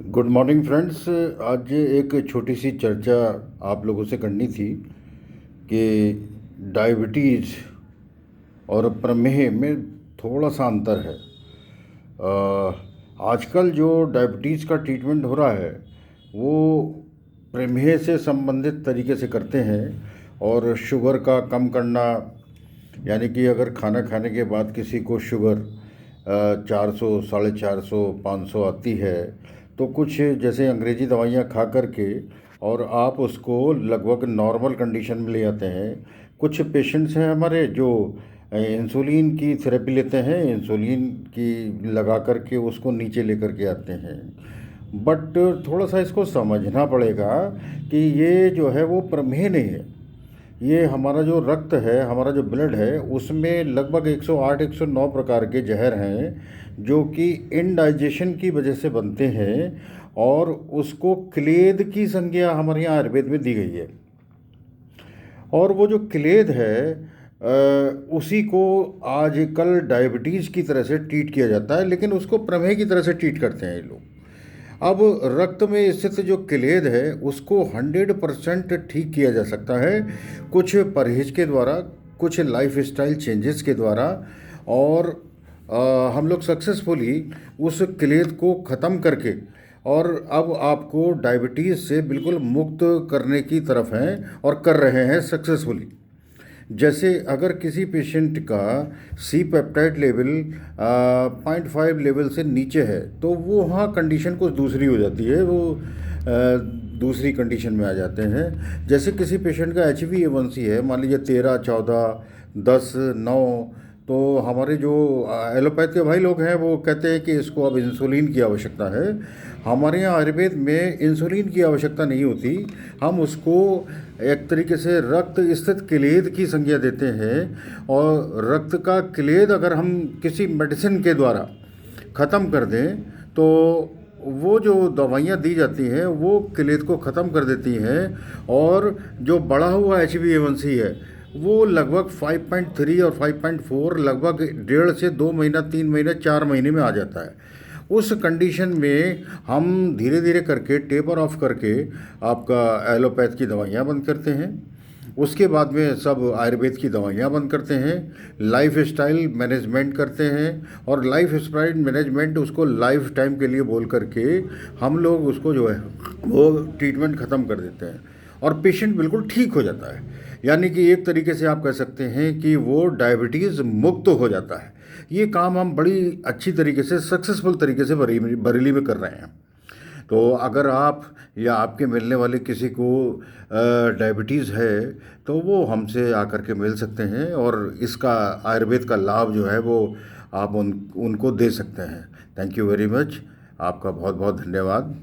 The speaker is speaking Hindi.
Good morning friends. आज एक छोटी सी चर्चा आप लोगों से करनी थी कि डायबिटीज़ और प्रमेह में थोड़ा सा अंतर है। आजकल जो डायबिटीज़ का ट्रीटमेंट हो रहा है वो प्रमेह से संबंधित तरीके से करते हैं, और शुगर का कम करना, यानी कि अगर खाना खाने के बाद किसी को शुगर 400, 450, 500 आती है तो कुछ जैसे अंग्रेज़ी दवाइयाँ खा करके और आप उसको लगभग नॉर्मल कंडीशन में ले आते हैं। कुछ पेशेंट्स हैं हमारे जो इंसुलिन की थेरेपी लेते हैं, इंसुलिन की लगा करके उसको नीचे लेकर के आते हैं। बट थोड़ा सा इसको समझना पड़ेगा कि ये जो है वो प्रमेह नहीं है। ये हमारा जो रक्त है, हमारा जो ब्लड है, उसमें लगभग 108 109 प्रकार के जहर हैं जो कि इनडाइजेशन की वजह से बनते हैं, और उसको क्लेद की संज्ञा हमारे यहाँ आयुर्वेद में दी गई है। और वो जो क्लेद है उसी को आजकल डायबिटीज़ की तरह से ट्रीट किया जाता है, लेकिन उसको प्रमेह की तरह से ट्रीट करते हैं ये लोग। अब रक्त में स्थित जो क्लेद है उसको 100% ठीक किया जा सकता है कुछ परहेज के द्वारा, कुछ लाइफ स्टाइल चेंजेस के द्वारा, और हम लोग सक्सेसफुली उस क्लेद को ख़त्म करके और अब आपको डायबिटीज़ से बिल्कुल मुक्त करने की तरफ हैं और कर रहे हैं सक्सेसफुली। जैसे अगर किसी पेशेंट का सी पेप्टाइड लेवल 0.5 लेवल से नीचे है तो वो वहाँ कंडीशन कुछ दूसरी हो जाती है, वो दूसरी कंडीशन में आ जाते हैं। जैसे किसी पेशेंट का HbA1c है, मान लीजिए 13, 14, 10, 9, तो हमारे जो एलोपैथ के भाई लोग हैं वो कहते हैं कि इसको अब इंसुलिन की आवश्यकता है। हमारे यहाँ आयुर्वेद में इंसुलिन की आवश्यकता नहीं होती, हम उसको एक तरीके से रक्त स्थित क्लेद की संज्ञा देते हैं, और रक्त का क्लेद अगर हम किसी मेडिसिन के द्वारा ख़त्म कर दें तो वो जो दवाइयाँ दी जाती हैं वो क्लेद को ख़त्म कर देती हैं, और जो बढ़ा हुआ HbA1c है वो लगभग 5.3 और 5.4 लगभग 1.5 से 2 महीना, 3 महीने, 4 महीने में आ जाता है। उस कंडीशन में हम धीरे धीरे करके टेपर ऑफ करके आपका एलोपैथ की दवाइयाँ बंद करते हैं, उसके बाद में सब आयुर्वेद की दवाइयाँ बंद करते हैं, लाइफ स्टाइल मैनेजमेंट करते हैं, और लाइफ स्टाइल मैनेजमेंट उसको लाइफ टाइम के लिए बोल करके हम लोग उसको जो है वो ट्रीटमेंट ख़त्म कर देते हैं, और पेशेंट बिल्कुल ठीक हो जाता है। यानी कि एक तरीके से आप कह सकते हैं कि वो डायबिटीज़ मुक्त हो जाता है। ये काम हम बड़ी अच्छी तरीके से, सक्सेसफुल तरीके से बरेली में कर रहे हैं। तो अगर आप या आपके मिलने वाले किसी को डायबिटीज़ है तो वो हमसे आकर के मिल सकते हैं, और इसका आयुर्वेद का लाभ जो है वो आप उनको दे सकते हैं। Thank you very much. आपका बहुत बहुत धन्यवाद।